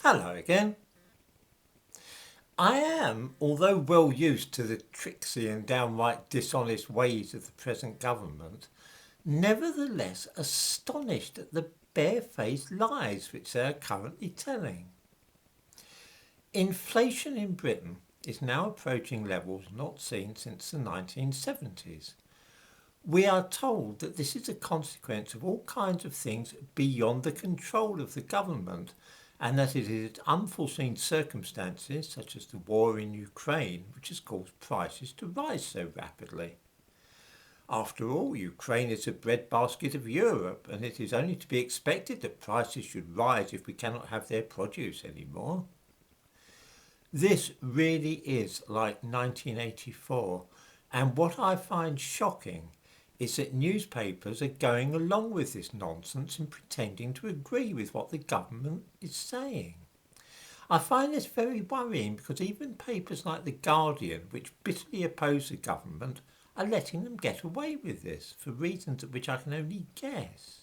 Hello again. I am, although well used to the tricksy and downright dishonest ways of the present government, nevertheless astonished at the barefaced lies which they are currently telling. Inflation in Britain is now approaching levels not seen since the 1970s. We are told that this is a consequence of all kinds of things beyond the control of the government, and that it is unforeseen circumstances such as the war in Ukraine which has caused prices to rise so rapidly. After all, Ukraine is the breadbasket of Europe, and it is only to be expected that prices should rise if we cannot have their produce anymore. This really is like 1984, and what I find shocking is that newspapers are going along with this nonsense and pretending to agree with what the government is saying. I find this very worrying because even papers like The Guardian, which bitterly oppose the government, are letting them get away with this for reasons at which I can only guess.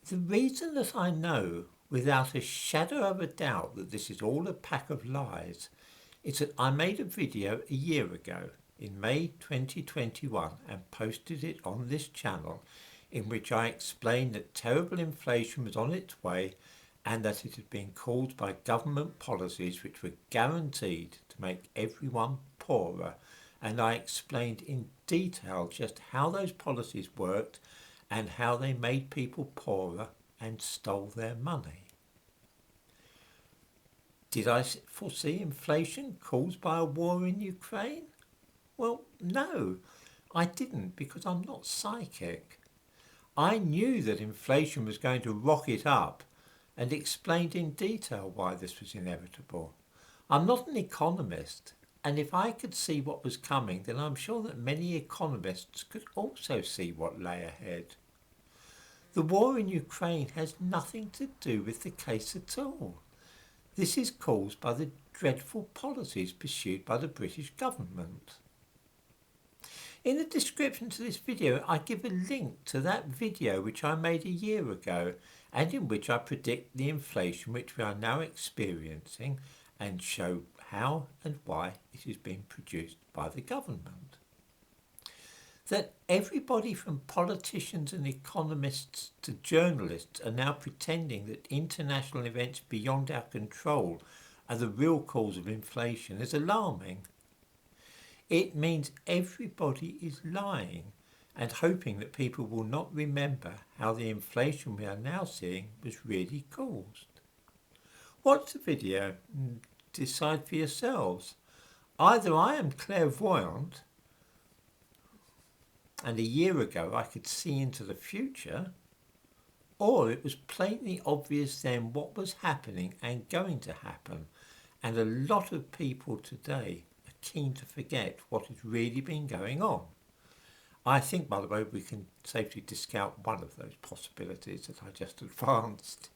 The reason that I know without a shadow of a doubt that this is all a pack of lies is that I made a video a year ago in May 2021 and posted it on this channel, in which I explained that terrible inflation was on its way and that it had been caused by government policies which were guaranteed to make everyone poorer, and I explained in detail just how those policies worked and how they made people poorer and stole their money. Did I foresee inflation caused by a war in Ukraine? Well, no, I didn't, because I'm not psychic. I knew that inflation was going to rocket up and explained in detail why this was inevitable. I'm not an economist, and if I could see what was coming, then I'm sure that many economists could also see what lay ahead. The war in Ukraine has nothing to do with the case at all. This is caused by the dreadful policies pursued by the British government. In the description to this video, I give a link to that video which I made a year ago and in which I predict the inflation which we are now experiencing and show how and why it is being produced by the government. That everybody from politicians and economists to journalists are now pretending that international events beyond our control are the real cause of inflation is alarming. It means everybody is lying and hoping that people will not remember how the inflation we are now seeing was really caused. Watch the video and decide for yourselves. Either I am clairvoyant, and a year ago I could see into the future, or it was plainly obvious then what was happening and going to happen, and a lot of people today are keen to forget what has really been going on. I think, by the way, we can safely discount one of those possibilities that I just advanced.